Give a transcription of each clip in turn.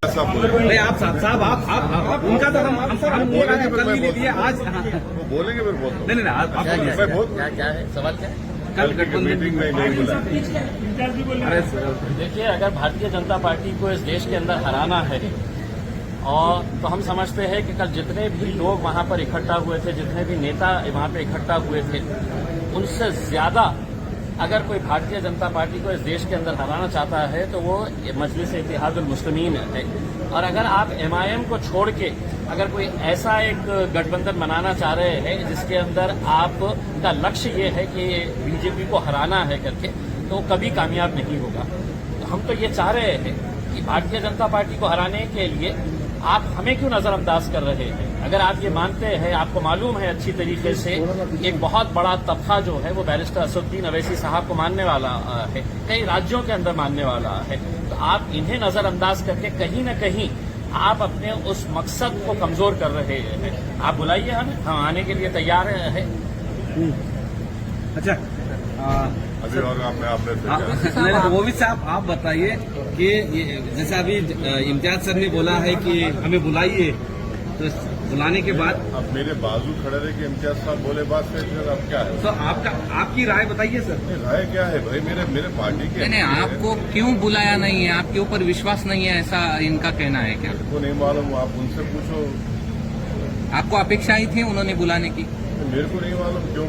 भाई आप साहब आप उनका तो हम कल भी ले लिए आज बोलेंगे फिर बहुत नहीं आप क्या है सवाल क्या है? कल मीटिंग में नहीं बोला। अरे देखिए, अगर भारतीय जनता पार्टी को इस देश के अंदर हराना है और तो हम समझते हैं कि कल जितने भी लोग वहां पर इकट्ठा हुए थे, जितने भी नेता वहां पर इकट्ठा हुए थे, उनसे ज्यादा अगर कोई भारतीय जनता पार्टी को इस देश के अंदर हराना चाहता है तो वो मजलिस इत्तेहादुल मुस्लिमीन है। और अगर आप एमआईएम को छोड़ के अगर कोई ऐसा एक गठबंधन बनाना चाह रहे हैं जिसके अंदर आपका लक्ष्य ये है कि बीजेपी को हराना है करके, तो कभी कामयाब नहीं होगा। तो हम तो ये चाह रहे हैं कि भारतीय जनता पार्टी को हराने के लिए आप हमें क्यों नजरअंदाज कर रहे हैं? अगर आप ये मानते हैं, आपको मालूम है अच्छी तरीके से, एक बहुत बड़ा तबका जो है वो बैरिस्टर असदुद्दीन अवैसी साहब को मानने वाला है, कई राज्यों के अंदर मानने वाला है, तो आप इन्हें नजरअंदाज करके कहीं न कहीं आप अपने उस मकसद को कमजोर कर रहे हैं। आप बुलाइए, हम आने के लिए तैयार हैं। अच्छा अभी और आपने वो भी साहब आप बताइए कि जैसे अभी इम्तियाज सर ने बोला है कि हमें बुलाइए, तो बुलाने के बाद अब मेरे बाजू खड़े रहे कि इम्तियाज साहब बोले बात फिर अब क्या है? तो आपकी राय बताइए सर। राय क्या है भाई? मेरे पार्टी के नहीं, आपको क्यों बुलाया नहीं है? आपके ऊपर विश्वास नहीं है, ऐसा इनका कहना है क्या? को नहीं मालूम, आप उनसे पूछो। आपको अपेक्षाएं थी उन्होंने बुलाने की? मेरे को नहीं मालूम क्यों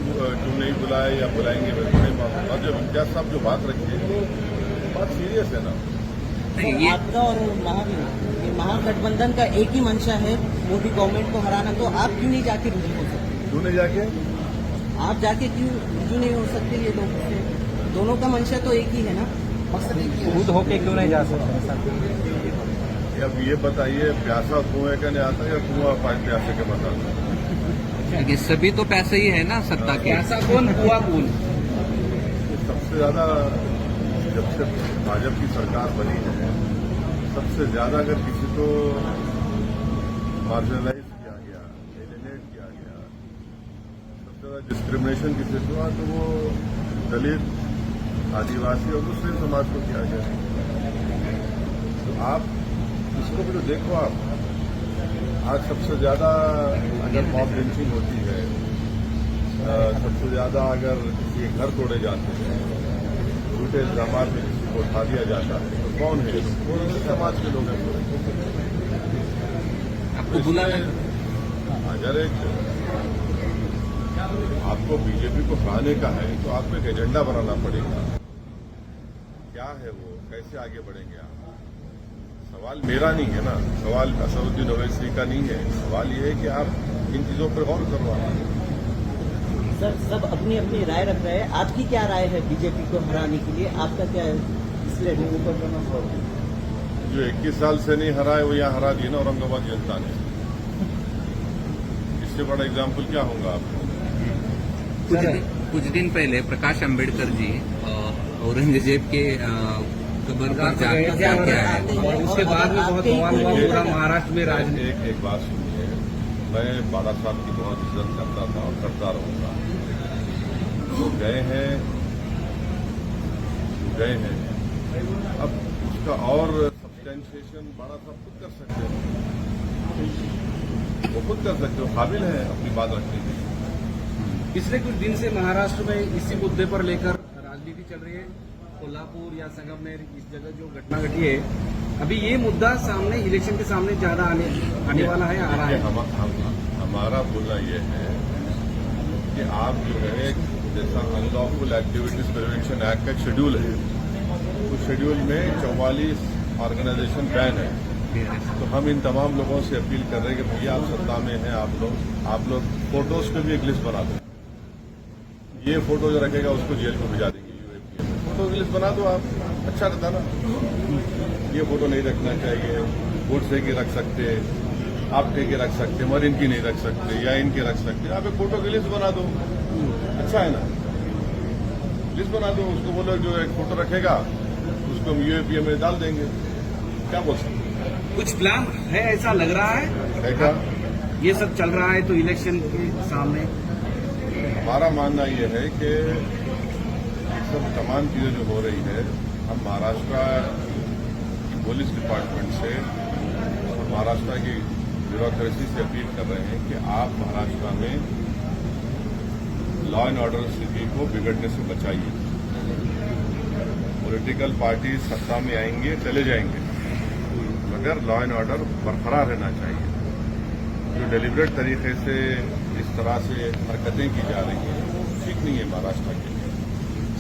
नहीं बुलाया या बुलाएंगे, मेरे को नहीं मालूम। और जब इम्तियाज साहब जो बात रखी है वो बात सीरियस है ना। नहीं, आपका और महागठबंधन का एक ही मंशा है मोदी गवर्नमेंट को हराना, तो आप क्यों नहीं जाके रुजू हो सकते? क्यों नहीं जाके? आप जाके क्यों रुजू नहीं हो सकते? ये लोगों से दोनों का मंशा तो एक ही है ना, मकसद एक ही है। खुद होके क्यों नहीं जा सकते? अब ये बताइए, प्यासा कुएं का नहीं आता या कुआं प्यासे के बताता? ये सभी तो पैसे ही है ना सत्ता के। ऐसा कौन हुआ कौन? सबसे ज्यादा जब से भाजपा की सरकार बनी है, सबसे ज्यादा अगर किसी को मार्जिनलाइज किया गया, एलिनेट किया गया, सबसे ज्यादा डिस्क्रिमिनेशन किसी को हुआ तो वो दलित, आदिवासी और दूसरे समाज को किया गया। तो आप इसको भी तो देखो। आप आज सबसे ज्यादा अगर मॉब लिंचिंग होती है, सबसे ज्यादा अगर किसी के घर तोड़े जाते हैं, झूठे इल्जाम में किसी को उठा दिया जाता है, तो कौन है? कौन से समाज के लोग हैं? आपको बुलाना अगर एक आपको बीजेपी को हराने का है तो आपको एक एजेंडा बनाना पड़ेगा। क्या है वो? कैसे आगे बढ़ेंगे आप? सवाल मेरा नहीं है ना, सवाल असदुद्दीन अवैसी का नहीं है। सवाल ये है कि आप इन चीजों पर गौर करवाना। सर, सब अपनी अपनी राय रख रहे हैं, आपकी क्या राय है बीजेपी को हराने के लिए? आपका क्या है? इसलिए जो 21 साल से नहीं हरा है वो यहाँ हरा दिया ना औरंगाबाद जनता ने। इससे बड़ा एग्जाम्पल क्या होगा आपको? कुछ दिन पहले प्रकाश अंबेडकर जी औरंगजेब के कब्र पर जाके आए और उसके बाद में बहुत बवाल हुआ पूरा महाराष्ट्र में। राजनीति एक बात सुनिए, मैं बाला साहब की बहुत इज्जत करता था और करता रहूंगा। वो गए हैं, अब उसका और सब्सटेंशिएशन बाला साहब खुद कर सकते हैं। वो खुद कर सकते हो, काबिल है अपनी बात रखने की। पिछले कुछ दिन से महाराष्ट्र में इसी मुद्दे पर लेकर राजनीति चल रही है। कोल्हापुर या संगमनेर, इस जगह जो घटना घटी है, अभी ये मुद्दा सामने इलेक्शन के सामने ज्यादा आने वाला है, आ रहा है। हमारा बोलना ये है कि आप जो है, जैसा अनलॉफुल एक्टिविटीज प्रिवेंशन एक्ट का शेड्यूल है, उस शेड्यूल में 44 ऑर्गेनाइजेशन बैन है। तो हम इन तमाम लोगों से अपील कर रहे हैं कि भैया आप सत्ता में हैं, आप लोग फोटोज पे भी एक लिस्ट बना दो। ये फोटो जो रखेगा उसको जेल में भिजा देंगे। फोटो की लिस्ट बना दो आप, अच्छा रहता ना। ये फोटो नहीं रखना चाहिए, गोडसे की रख सकते, आपके के रख सकते, मगर इनकी नहीं रख सकते या इनके रख सकते। आप एक फोटो की लिस्ट बना दो, अच्छा है ना? लिस्ट बना दो, उसको बोलो जो एक फोटो रखेगा उसको हम यूएपीए में डाल देंगे। क्या बोल सकते? कुछ प्लान है ऐसा लग रहा है क्या? ये सब चल रहा है तो इलेक्शन के सामने हमारा मानना ये है कि सब तमाम चीजें जो हो रही है, हम महाराष्ट्र पुलिस डिपार्टमेंट से महाराष्ट्र की ब्यूरोक्रेसी से अपील कर रहे हैं कि आप महाराष्ट्र में लॉ एंड ऑर्डर स्थिति को बिगड़ने से बचाइए। पॉलिटिकल पार्टी सत्ता में आएंगे चले जाएंगे, मगर लॉ एंड ऑर्डर बरकरार रहना चाहिए। जो डेलिब्रेट तरीके से इस तरह से हरकतें की जा रही हैं ठीक नहीं है महाराष्ट्र के।